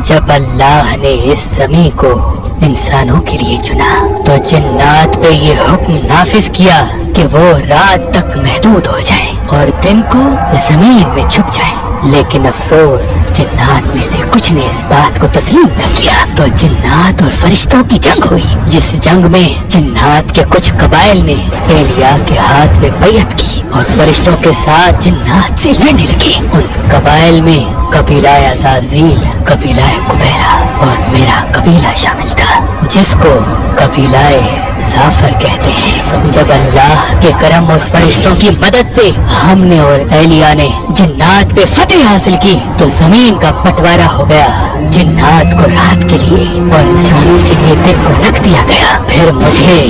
जब अल्लाह ने इस ज़मीन को इंसानों के लिए चुना तो जिन्नात पे ये हुक्म नाफिज किया कि वो रात तक महदूद हो जाए और दिन को जमीन में छुप जाए। लेकिन अफसोस जिन्नात में से कुछ ने इस बात को तस्लीम न किया, तो जिन्नात और फरिश्तों की जंग हुई, जिस जंग में जिन्नात के कुछ कबाइल ने एलिया के हाथ में बैयत की और फरिश्तों के साथ जिन्नात से लड़ने लगे। उन कबाइल में कबीला अज़ाज़ील, कबीला कुबैरा और मेरा कबीला शामिल था, जिसको कबीला जाफर कहते हैं। जब अल्लाह के करम और फरिश्तों की मदद से हमने और एलिया ने जिन्नात पे फतेह हासिल की तो जमीन का बंटवारा हो गया। जिन्नात को रात के लिए और इंसानों के लिए दिन को रख दिया गया। फिर मुझे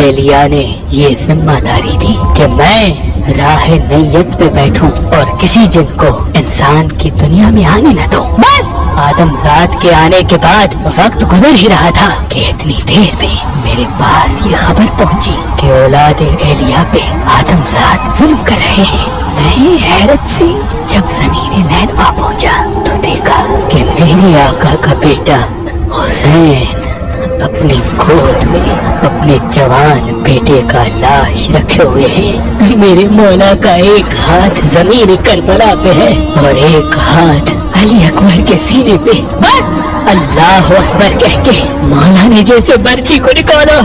एलिया ने ये जिम्मेदारी दी कि मैं राह नैयत पे बैठूं और किसी जिन को इंसान की दुनिया में आने न दूं। बस आदमजाद के आने के बाद वक्त गुजर ही रहा था कि इतनी देर में मेरे पास ये खबर पहुंची कि औलाद एलिया पे आदमजाद जुल्म कर रहे हैं। मैं हैरत से जब ज़मीन नैनवा पहुंचा तो देखा कि मेरे आका का बेटा हुसैन अपनी गोद में अपने जवान बेटे का लाश रखे हुए है। मेरे मौला का एक हाथ ज़मीन करबला पे है और एक हाथ अली अकबर के सीने पे। बस अल्लाह अकबर कह के मौला ने जैसे बर्छी को निकाला,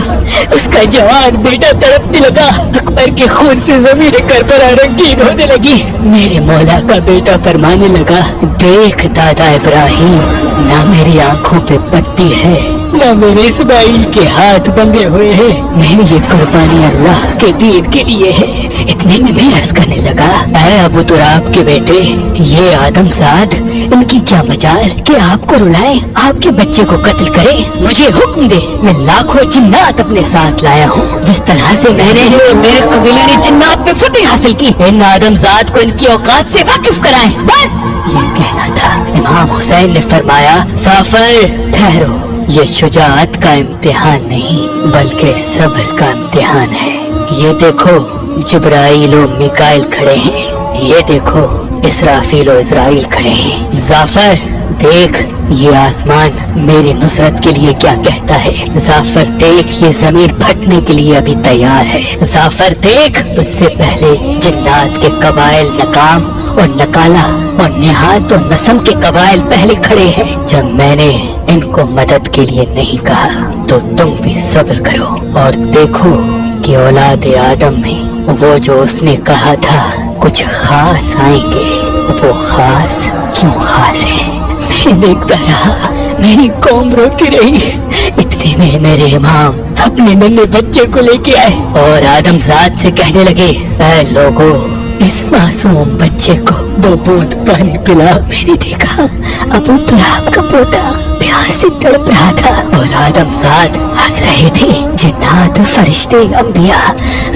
उसका जवान बेटा तड़पने लगा। अकबर के खून से ज़मीन करबला रंगीन होने लगी। मेरे मौला का बेटा फरमाने लगा, देख दादा इब्राहिम, ना मेरी आंखों पे पट्टी है ना मेरे इस्माइल के हाथ बंधे हुए हैं। मेरी ये कुर्बानी अल्लाह के दीन के लिए है। इतने में मैं अर्ज करने लगा, ऐ अबू तुराब के बेटे, ये आदमजाद, इनकी क्या मजाल कि आपको रुलाए, आपके बच्चे को कत्ल करे। मुझे हुक्म दे, मैं लाखों जिन्नात अपने साथ लाया हूँ। जिस तरह से मैंने मेरे कबीले ने जिन्नात पे फतेह हासिल की, इन आदमजाद को इनकी औकात से वाकिफ कराएं। बस ये कहना था। इमाम हुसैन ने फरमाया, जाफर ठहरो, ये शुजाअत का इम्तिहान नहीं बल्कि सब्र का इम्तिहान है। ये देखो जिब्राइल और मिकाइल खड़े हैं, ये देखो इसराफील और इजराइल खड़े हैं। जाफर देख, ये आसमान मेरी नुसरत के लिए क्या कहता है। जाफर देख, ये जमीन फटने के लिए अभी तैयार है। जाफर देख, तुझसे पहले जिन्नात के कबाइल नकाम और नकाला और निहात और नसम के कबाइल पहले खड़े हैं। जब मैंने इनको मदद के लिए नहीं कहा तो तुम भी सब्र करो और देखो कि औलाद आदम में वो जो उसने कहा था कुछ खास आएंगे, वो खास क्यों खास है। मैं देखता रहा, मेरी कौम रोती रही। इतने में मेरे इमाम अपने नन्हे बच्चे को लेके आए और आदमजाद से कहने लगे, ऐ लोगों, इस मासूम बच्चे को 2 बूंद पानी पिला। मैंने देखा अबू तुराब का पोता प्यास से तड़प रहा था और आदमजाद हंस रहे थे। जिन्नात, फरिश्ते, अंबिया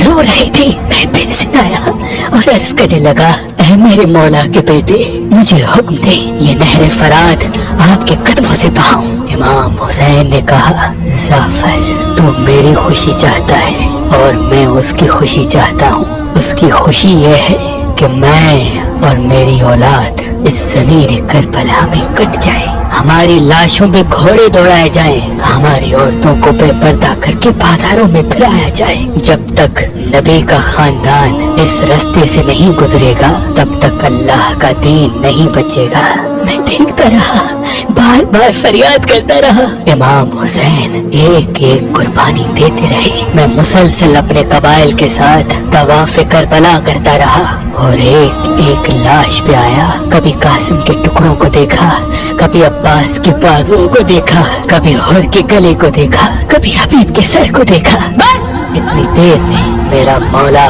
रो रहे थे। मैं फिर से आया और अर्ज करने लगा, ऐ मेरे मौला के बेटे, मुझे हुक्म दे, ये नहर फरात आपके कदमों से बहाऊं। इमाम हुसैन ने कहा, जाफर तू मेरी खुशी चाहता है और मैं उसकी खुशी चाहता हूँ। उसकी खुशी ये है कि मैं और मेरी औलाद इस ज़मीन करबला में कट जाए, हमारी लाशों पे घोड़े दौड़ाए जाएं, हमारी औरतों को बेपर्दा करके बाजारों में फिराया जाए। जब तक नबी का खानदान इस रास्ते से नहीं गुजरेगा तब तक अल्लाह का दीन नहीं बचेगा। मैं देखता रहा, बार बार फरियाद करता रहा। इमाम हुसैन एक एक कुर्बानी देते रहे। मैं मुसलसल अपने कबाइल के साथ तवाफ करबला करता रहा और एक एक लाश पे आया। कभी कासिम के टुकड़ों को देखा, कभी अब्बास के बाजुओं को देखा, कभी हुर के गले को देखा, कभी हबीब के सर को देखा। बस इतनी देर में मेरा मौला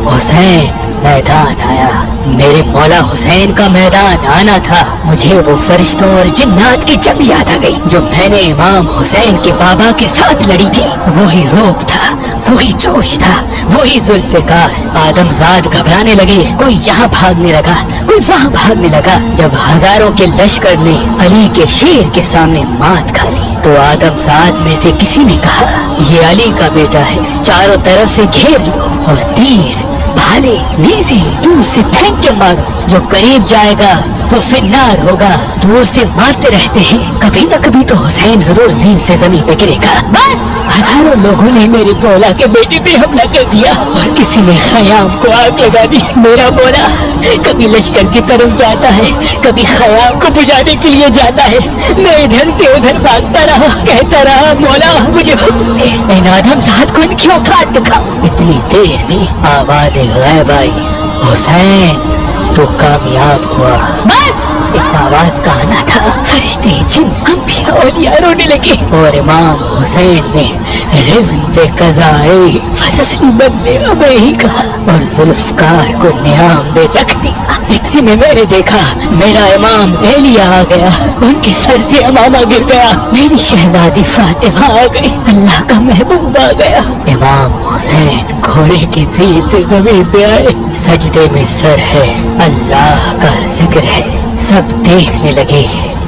हुसैन मैदान आया। मेरे मौला हुसैन का मैदान आना था। मुझे वो फरिश्तों और जिन्नात की जंग याद आ गई जो मैंने इमाम हुसैन के बाबा के साथ लड़ी थी। वही रोब था, वही जोश था, वही जुल्फ़िकार। आदमजाद घबराने लगे, कोई यहाँ भागने लगा, कोई वहाँ भागने लगा। जब हजारों के लश्कर ने अली के शेर के सामने मात खा ली तो आदमजाद में से किसी ने कहा, ये अली का बेटा है, चारों तरफ से घेर लो और तीर भाले नेज़े दूर से फेंक के मारो, जो करीब जाएगा वो फिन्नार होगा। दूर से मारते रहते हैं, कभी न कभी तो हुसैन जरूर जीन से जमीन पे गिरेगा। बस हजारों लोगों ने मेरे बोला के बेटे पे हमला कर दिया और किसी ने खयाम को आग लगा दी। मेरा बोला कभी लश्कर की तरफ जाता है, कभी खयाम को बुझाने के लिए जाता है। मैं इधर से उधर भागता रहा, कहता रहा मौला मुझे हुक्म दे, इन आदमजात को इनकी औकात दिखाओ। इतनी देर में आवाज़ गैब आई, हुसैन तो कामयाब हुआ। बस इस आवाज का आना था, फरिश्ते जिन अंबिया औलिया रोने लगे और इमाम हुसैन ने रिज़्न पे कज़ा बदले अबही कहा और जुल्फकार को नियाम में रख दिया। इतने में मैंने देखा मेरा इमाम एलिया आ गया, उनके सर से अमामा गिर गया, मेरी शहजादी फातिमा आ गई, अल्लाह का महबूब आ गया। इमाम हुसैन घोड़े की सीट से जमीन पे आए, सजदे में सर है, अल्लाह का जिक्र है। सब देखने लगे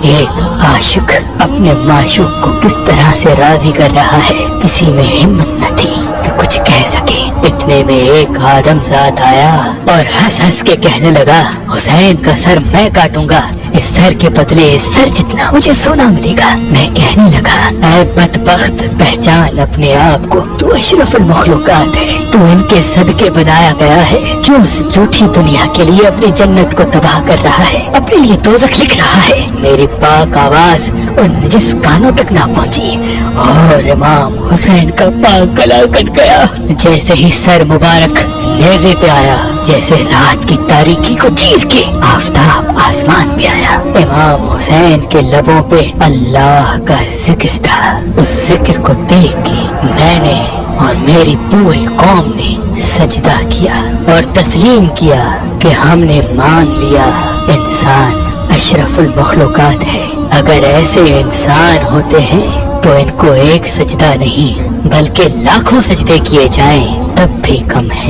एक आशिक अपने माशूक को किस तरह से राजी कर रहा है। किसी में हिम्मत न थी कि कुछ कह सके। इतने में एक आदमजात आया और हंस हंस के कहने लगा, हुसैन का सर मैं काटूंगा, इस सर के बदले इस सर जितना मुझे सोना मिलेगा। मैं कहने लगा, ऐ बदबख्त, पहचान अपने आप को, तू अशरफुल मखलूकात है, तू इनके सदके बनाया गया है। क्यों उस झूठी दुनिया के लिए अपनी जन्नत को तबाह कर रहा है, अपने लिए दोज़ख लिख रहा है। मेरी पाक आवाज उन जिस कानों तक ना पहुंची और इमाम हुसैन का पाक गला कट गया। जैसे ही सर मुबारक नेज़े पे आया, जैसे रात की तारीकी को चीर के आफताब आसमान पे आया। इमाम हुसैन के लबों पे अल्लाह का जिक्र था। उस जिक्र को देख के मैंने और मेरी पूरी कौम ने सजदा किया और तस्लीम किया कि हमने मान लिया इंसान अशरफुल मखलूकात है। अगर ऐसे इंसान होते हैं तो इनको एक सजदा नहीं बल्कि लाखों सजदे किए जाएं तब भी कम है।